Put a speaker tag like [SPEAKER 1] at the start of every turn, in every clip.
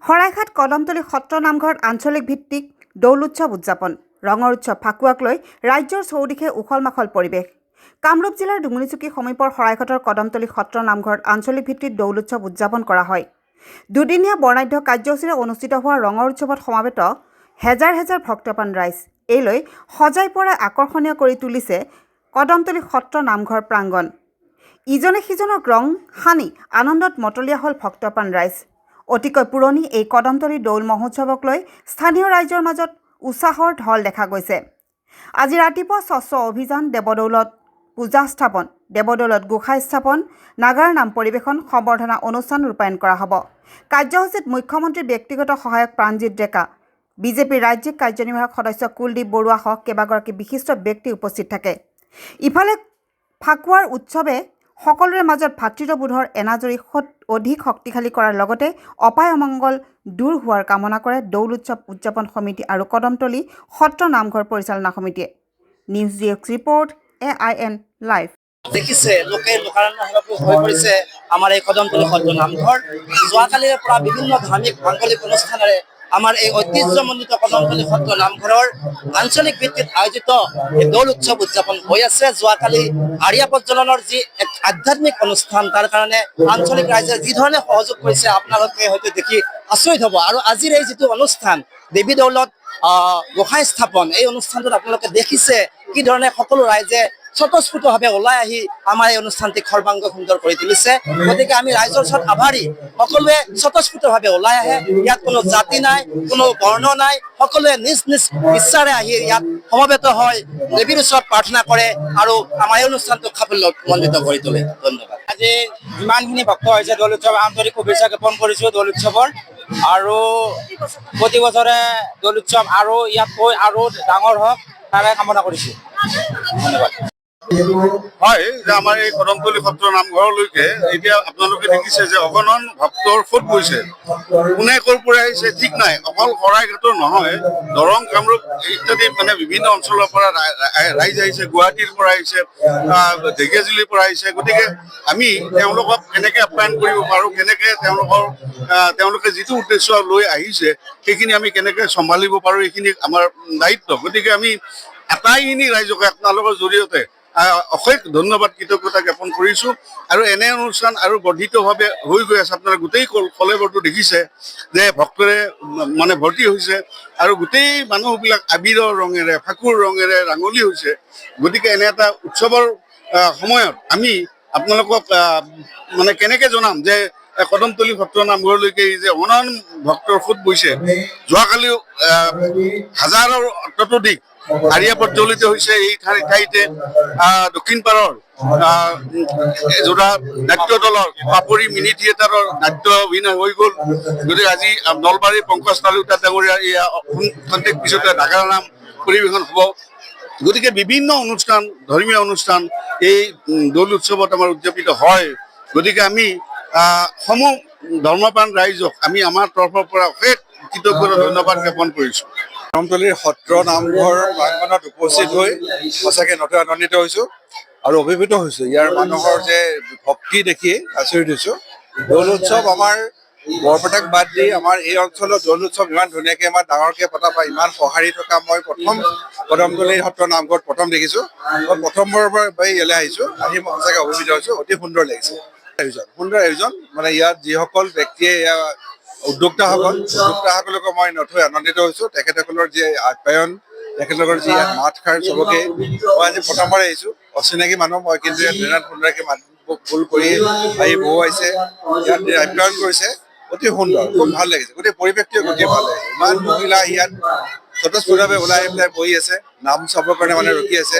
[SPEAKER 1] শৰাইঘাট কদমতলী সত্ৰ নামঘৰত আঞ্চলিক ভিত্তিক দৌল উৎসৱ উদযাপন। ৰঙৰ উৎসৱ ফাকুৱাক লৈ ৰাজ্যৰ চৌদিশে উখল মাখল পৰিৱেশ। কামৰূপ জিলাৰ ডুঙুনীচুকী সমীপৰ শৰাইঘাটৰ কদমতলী সত্ৰ নামঘৰত আঞ্চলিক ভিত্তিত দৌল উৎসৱ উদযাপন কৰা হয়। দুদিনীয়া বৰ্ণাঢ্য কাৰ্যসূচীৰে অনুষ্ঠিত হোৱা ৰঙৰ উৎসৱত সমবেত হেজাৰ হেজাৰ ভক্তপ্ৰাণ ৰাইজ। এই লৈ সজাই পৰাই আকৰ্ষণীয় কৰি তুলিছে কদমতলী সত্ৰ নামঘৰ প্ৰাংগণ। ইজনে সিজনক ৰং সানি আনন্দত মতলীয়া হ'ল ভক্তপ্ৰাণ ৰাইজ। অতিকৈ পুৰণি এই কদমতলী দৌল মহোৎসৱক লৈ স্থানীয় ৰাইজৰ মাজত উৎসাহৰ ঢল দেখা গৈছে। আজি ৰাতিপুৱা স্বচ্ছ অভিযান, দেৱদৌলত পূজা স্থাপন, দেৱদৌলত গোসাঁই স্থাপন, নাগাৰ নাম পৰিৱেশন, সম্বৰ্ধনা অনুষ্ঠান ৰূপায়ণ কৰা হ'ব। কাৰ্যসূচীত মুখ্যমন্ত্ৰীৰ ব্যক্তিগত সহায়ক প্ৰাণজিৎ ডেকা, বিজেপিৰ ৰাজ্যিক কাৰ্যনিৰ্বাহক সদস্য কুলদীপ বৰুৱা সহ কেইবাগৰাকী বিশিষ্ট ব্যক্তি উপস্থিত থাকে। ইফালে ফাকুৱাৰ উৎসৱে সকলোৰে মাজত ভাতৃত্ববোধৰ এনাজৰী অধিক শক্তিশালী কৰাৰ লগতে অপায় অমংগল দূৰ হোৱাৰ কামনা কৰে দৌল উৎসৱ উদযাপন সমিতি আৰু কদমতলী সত্ৰ নামঘৰ পৰিচালনা সমিতিয়ে। News desk report, AIN live.
[SPEAKER 2] দেখিছে লোকে লোকাৰণ্য হৈ পৰিছে আমাৰ এই কদমতলী সত্ৰ নামঘৰ। যোৱাকালিৰে পৰা বিভিন্ন ধাৰ্মিক মাংগলিক অনুষ্ঠানেৰে আমাৰ এই ঐতিহ্যমণ্ডিত কদমতলী সত্ৰ নামঘৰৰ আঞ্চলিক ভিত্তিত আয়োজিত এই দৌল উৎসৱ উদযাপন হৈ আছে। যোৱাকালি আৰিয়া প্ৰজ্বলনৰ যি এক আধ্যাত্মিক অনুষ্ঠান, তাৰ কাৰণে আঞ্চলিক ৰাইজে যি ধৰণে সহযোগ কৰিছে আপোনালোকে হয়তো দেখি আচৰিত হ'ব। আৰু আজিৰ এই যিটো অনুষ্ঠান দেৱী দৌলত গোসাঁই স্থাপন, এই অনুষ্ঠানটোত আপোনালোকে দেখিছে কি ধৰণে সকলো ৰাইজে স্বতঃস্ফূৰ্তভাৱে ওলাই আহি আমাৰ এই অনুষ্ঠানটিক সৰ্বাংগ সুন্দৰ কৰি তুলিছে। গতিকে আমি ৰাইজৰ ওচৰত আভাৰী, সকলোৱে স্বতঃস্ফূৰ্তভাৱে ওলাই আহে। ইয়াত কোনো জাতি নাই, কোনো বৰ্ণ নাই, সকলোৱে নিজ নিজ ইচ্ছাৰে আহি ইয়াত সমবেত হয়, দেৱীৰ ওচৰত প্ৰাৰ্থনা কৰে আৰু আমাৰ এই অনুষ্ঠানটোক সাফল্যমণ্ডিত কৰি তোলে। ধন্যবাদ।
[SPEAKER 3] আজি যিমানখিনি ভক্ত হৈছে দৌল উৎসৱ আন্তৰিক শুভেচ্ছা জ্ঞাপন কৰিছোঁ দৌল উৎসৱৰ। আৰু প্ৰতি বছৰে দৌল উৎসৱ আৰু ইয়াতকৈ আৰু ডাঙৰ হওক তাৰে কামনা কৰিছোঁ। ধন্যবাদ।
[SPEAKER 4] হয়, যে আমাৰ এই কদমতলী সত্ৰ নামঘৰলৈকে এতিয়া আপোনালোকে দেখিছে যে অগণন ভক্তৰ সোঁত বৈছে। কোনে ক'ৰ পৰা আহিছে ঠিক নাই। অকল শৰাইঘাটৰ নহয়, দৰং, কামৰূপ ইত্যাদি মানে বিভিন্ন অঞ্চলৰ পৰা ৰাইজ আহিছে, গুৱাহাটীৰ পৰা আহিছে, ঢেকীয়াজুলিৰ পৰা আহিছে। গতিকে আমি তেওঁলোকক কেনেকে আপ্যায়ন কৰিব পাৰোঁ, কেনেকে তেওঁলোকে যিটো উদ্দেশ্য লৈ আহিছে সেইখিনি আমি কেনেকে চম্ভালিব পাৰোঁ, এইখিনি আমাৰ দায়িত্ব। গতিকে আমি আটাইখিনি ৰাইজকে আপোনালোকৰ জৰিয়তে অশেষ ধন্যবাদ, কৃতজ্ঞতা জ্ঞাপন কৰিছোঁ। আৰু এনে অনুষ্ঠান আৰু বৰ্ধিতভাৱে হৈ গৈ আছে। আপোনালোকে গোটেই কলেবৰটো দেখিছে যে ভক্তৰে মানে ভৰ্তি হৈছে আৰু গোটেই মানুহবিলাক আবিৰৰ ৰঙেৰে, ফাকুৰ ৰঙেৰে ৰাঙলী হৈছে। গতিকে এনে এটা উৎসৱৰ সময়ত আমি আপোনালোকক মানে কেনেকে জনাম যে কদমতলী সত্ৰ নামঘৰলৈকে যে অগণন ভক্তৰ সোঁত বৈছে। যোৱাকালিও হাজাৰৰ ততোধিক আৰিয়া প্ৰজ্বলিত হৈছে এই ঠাইতে। দক্ষিণ পাৰৰ যোৰা নাট্য দলৰ পাপৰি মিনি থিয়েটাৰৰ নাট্য অভিনয় হৈ গ'ল। গতিকে আজি নলবাৰীৰ পংকজ তালুকদাৰ ডাঙৰীয়াৰ খন্তেক পিছতে নাগাৰা নাম পৰিৱেশন হ'ব। গতিকে বিভিন্ন অনুষ্ঠান, ধৰ্মীয় অনুষ্ঠান এই দৌল উৎসৱত আমাৰ উদযাপিত হয়। গতিকে আমি সমূহ ধৰ্মপ্ৰাণ ৰাইজক আমি আমাৰ তৰফৰ পৰা অশেষ কৃতজ্ঞতা ধন্যবাদ জ্ঞাপন কৰিছোঁ।
[SPEAKER 5] কদমতলীৰ সত্ৰ নামঘৰ প্ৰাংগণত উপস্থিত হৈ সঁচাকৈ নথৈ আনন্দিত হৈছোঁ আৰু অভিভূত হৈছোঁ। ইয়াৰ মানুহৰ যে ভক্তি দেখি আচৰিত হৈছোঁ। দৌল উৎসৱ আমাৰ বৰপেটাক বাদ দি আমাৰ এই অঞ্চলত দৌল উৎসৱ ইমান ধুনীয়াকৈ আমাৰ ডাঙৰকৈ পতা বা ইমান সঁহাৰি থকা মই প্ৰথম কদমতলীৰ সত্ৰ নামঘৰত প্ৰথম দেখিছোঁ। মই প্ৰথমবাৰৰ পৰা ইয়ালৈ আহিছোঁ, আহি মই সঁচাকৈ অভিভূত হৈছোঁ। অতি সুন্দৰ লাগিছে। সুন্দৰ আয়োজন, মানে ইয়াত যিসকল ব্যক্তিয়ে উদ্যোক্তাসকলকো মই নথৈ আনন্দিত হৈছোঁ। তেখেতসকলৰ যি আপ্যায়ন, তেখেতলোকৰ যি মাতষাৰ, চবকে মই আজি প্ৰথমবাৰ আহিছোঁ। অচিনাকি মানুহ মই, কিন্তু ইয়াত ধুনীয়া সুন্দৰকৈ মাত বোল কৰি আহি বহুৱাইছে, ইয়াত আপ্যায়ন কৰিছে। অতি সুন্দৰ, খুব ভাল লাগিছে। গোটেই পৰিৱেশটোৱে গোটেই ভাল লাগিছে। ইমান মহিলা ইয়াত স্বতঃস্ফূৰ্তভাৱে ওলাই আহি পেলাই বহি আছে, নাম চাবৰ কাৰণে মানে ৰখি আছে।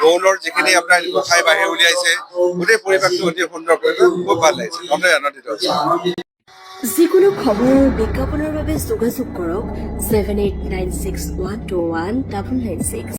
[SPEAKER 5] দৌলৰ যিখিনি আপোনাৰ গোসাঁই বাহিৰ উলিয়াইছে, গোটেই পৰিৱেশটো অতি সুন্দৰ পৰিৱেশ, খুব ভাল লাগিছে। নথৈ আনন্দিত হৈছোঁ।
[SPEAKER 6] যিকোনো খবৰ আৰু বিজ্ঞাপনৰ বাবে যোগাযোগ কৰক 7896121996।